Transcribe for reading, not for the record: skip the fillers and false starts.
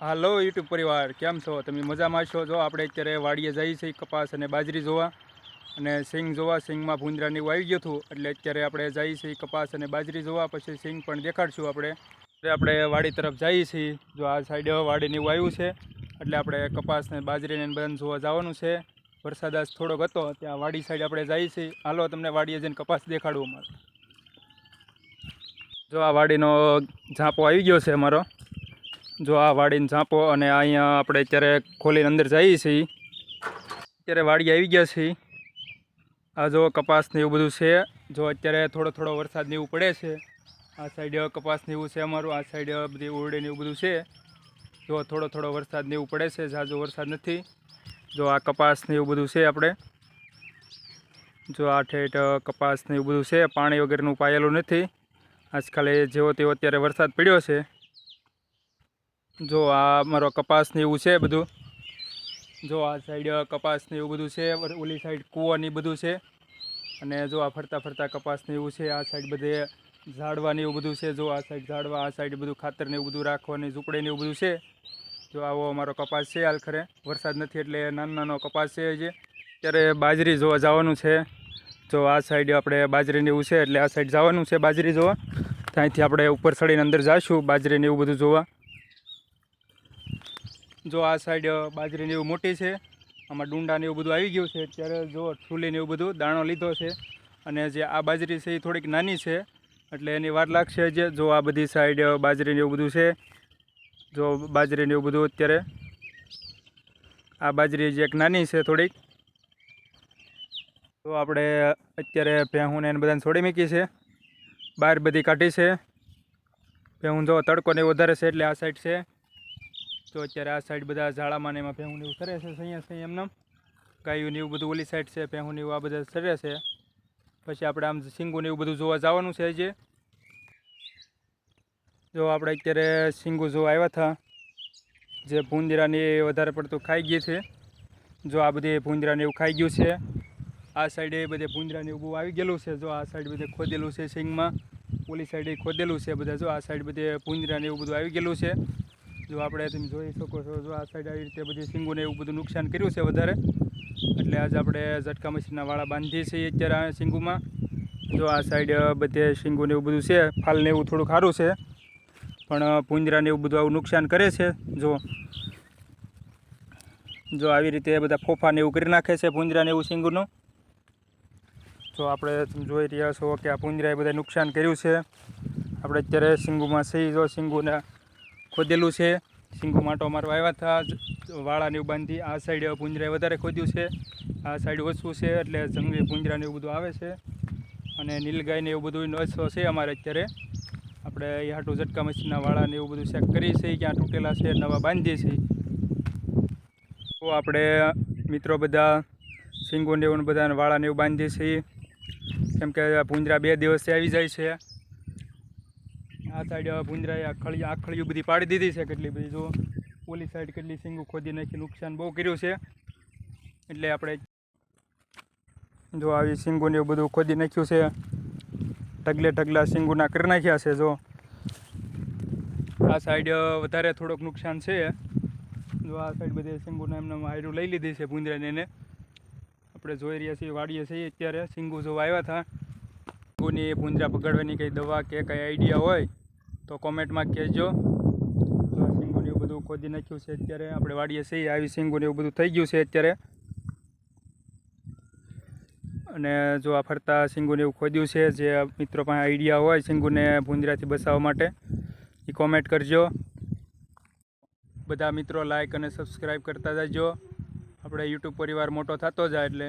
હાલો YouTube પરિવાર, કેમ છો તમે? મજામાં છો? જો આપણે અત્યારે વાડીએ જઈએ છીએ કપાસ અને બાજરી જોવા અને સિંગ જોવા. સિંગમાં ભૂંદરાને એવું આવી ગયું હતું એટલે અત્યારે આપણે જઈએ છીએ કપાસ અને બાજરી જોવા, પછી સિંગ પણ દેખાડશું. આપણે વાડી તરફ જઈએ છીએ. જો આ સાઈડ વાડીને એવું આવ્યું છે એટલે આપણે કપાસ ને બાજરીને બધાને જોવા જવાનું છે. વરસાદ આજ થોડોક હતો, ત્યાં વાડી સાઈડ આપણે જઈએ છીએ. હાલો તમને વાડીએ જઈને કપાસ દેખાડવું અમારે. જો આ વાડીનો ઝાંપો આવી ગયો છે અમારો. જો આ વાડીને ઝાંપો, અને અહીંયા આપણે અત્યારે ખોલીને અંદર જઈએ છીએ. અત્યારે વાડી આવી ગયા છીએ. આ જો કપાસ ને એવું બધું છે. જો અત્યારે થોડો થોડો વરસાદ ને એવું પડે છે. આ સાઈડ કપાસ ને એવું છે અમારું, આ સાઈડ બધી ઓરડે ને એવું બધું છે. જો થોડો થોડો વરસાદ ને એવું પડે છે, ઝાઝો વરસાદ નથી. જો આ કપાસ ને એવું બધું છે આપણે. જો આ ઠેઠ કપાસ ને એવું બધું છે, પાણી વગરનું પાયેલું નથી. આજકાલ જેવો તેવો અત્યારે વરસાદ પડ્યો છે. જો આ અમારો કપાસ ને એવું છે બધું. જો આ સાઈડ કપાસ ને એવું બધું છે, ઓલી સાઈડ કૂવા ને બધું છે. અને જો આ ફરતા ફરતા કપાસ ને એવું છે. આ સાઈડ બધે ઝાડવા ને એવું બધું છે. જો આ સાઈડ ઝાડવા, આ સાઈડ બધું ખાતર ને એવું બધું રાખવાની ઝૂંપડે ને એવું બધું છે. જો આવો અમારો કપાસ છે. હાલ ખરે વરસાદ નથી એટલે નાનો નાનો કપાસ છે. જે અત્યારે બાજરી જોવા જવાનું છે. જો આ સાઈડ આપણે બાજરી ને એવું છે એટલે આ સાઈડ જવાનું છે બાજરી જોવા. ત્યાંથી આપણે ઉપર ચડીને અંદર જઈશું બાજરી ને એવું બધું જોવા. જો આ સાઈડ બાજરી ને એવું મોટી છે. આમાં ડુંડા ને એવું બધું આવી ગયું છે અત્યારે. જો ઠૂલી ને એવું બધું દાણો લીધો છે. અને જે આ બાજરી છે એ થોડીક નાની છે એટલે એની વાર લાગશે. જે જો આ બધી સાઈડ બાજરી ને એવું બધું છે. જો બાજરી ને એવું બધું અત્યારે આ બાજરી જે એક નાની છે થોડીક. તો આપણે અત્યારે ભેહુંને એને બધાને છોડી મૂકી છે, બહાર બધી કાઢી છે. ભેહું જો તડકો ને વધારે છે એટલે આ સાઈડ છે. તો અત્યારે આ સાઈડ બધા ઝાડામાં ને એમાં ભેહું એવું સરે છે. અહીંયા એમને ગાયું ને એવું બધું ઓલી સાઈડ છે. ભેહું એવું આ બધા સરે છે. પછી આપણે આમ સિંગું ને એવું બધું જોવા જવાનું છે. જો આપણે અત્યારે સિંગુ જોવા આવ્યા હતા. જે ભૂંદરાને વધારે પડતું ખાઈ ગઈ છે. જો આ બધી ભૂંદરાને એવું ખાઈ ગયું છે. આ સાઈડે બધે ભૂંદરાને એવું બહુ આવી ગયેલું છે. જો આ સાઈડ બધે ખોદેલું છે સિંગમાં, ઓલી સાઈડે ખોદેલું છે બધા. જો આ સાઈડ બધે ભૂંદરાને એવું બધું આવી ગયેલું છે. જો આપણે તમે જોઈ શકો છો. જો આ સાઈડ આવી રીતે બધી સિંગોને એવું બધું નુકસાન કર્યું છે વધારે. એટલે આજે આપણે ઝટકા મશીનના વાળા બાંધીએ છીએ અત્યારે આ સિંગુમાં. જો આ સાઈડ બધે સિંગોને એવું બધું છે. ફાલને એવું થોડુંક સારું છે, પણ ભૂંદરાને એવું બધું આવું નુકસાન કરે છે. જો આવી રીતે બધા ફોફાને એવું કરી નાખે છે ભૂંદરાને એવું સિંગુનું. જો આપણે તમે જોઈ રહ્યા છો કે આ ભૂંદરાએ બધા નુકસાન કર્યું છે. આપણે અત્યારે સિંગુમાં સહી જો સિંગુને ખોદેલું છે. સિંગુ માટો મારવા આવ્યા હતા, વાળાને એવું બાંધી. આ સાઈડ ભૂંદરાએ વધારે ખોદ્યું છે, આ સાઈડ ઓછું છે એટલે જંગલી ભૂંદરાને એવું બધું આવે છે. અને નીલગાયને એવું બધું ઓછો છે અમારે અત્યારે. આપણે એ હાટું ઝટકા મશીનના વાળાને એવું બધું ચેક કરીએ છીએ, ક્યાં તૂટેલા છે, નવા બાંધીએ છીએ. તો આપણે મિત્રો બધા સિંગોને એવું બધા વાળાને એવું બાંધીએ છીએ, કેમ કે ભૂંદરા 2 દિવસથી આવી જાય છે. આ સાઈડ ભૂંદરાએ આખળીઓ બધી પાડી દીધી છે કેટલી બધી. જો ઓલી સાઈડ કેટલી સિંગું ખોદી નાખી, નુકસાન બહુ કર્યું છે. એટલે આપણે જો આવી સિંગુને એવું બધું ખોદી નાખ્યું છે. ઢગલા સિંગુના કરી નાખ્યા છે. જો આ સાઈડ વધારે થોડુંક નુકસાન છે. જો આ સાઈડ બધે સિંગુના એમને હાયરું લઈ લીધી છે ભૂંદરાને. એને આપણે જોઈ રહ્યા છીએ વાડીએ છીએ અત્યારે. સિંગુ જોવા આવ્યા હતા. સિંગુની ભૂંદરા ભગાડવાની કંઈ દવા કે કંઈ આઈડિયા હોય તો કોમેન્ટમાં કહેજો. સિંગુને એવું બધું ખોદી નાખ્યું છે અત્યારે. આપણે વાડીએ છીએ આવી સિંગુને એવું બધું થઈ ગયું છે અત્યારે. અને જો આ ફરતા સિંગુને એવું ખોદ્યું છે. જે મિત્રો પાસે આઈડિયા હોય સિંગુને ભૂંદરાથી બચાવવા માટે એ કોમેન્ટ કરજો. બધા મિત્રો લાઈક અને સબસ્ક્રાઈબ કરતા જજો. આપણે યુટ્યુબ પરિવાર મોટો થતો જાય એટલે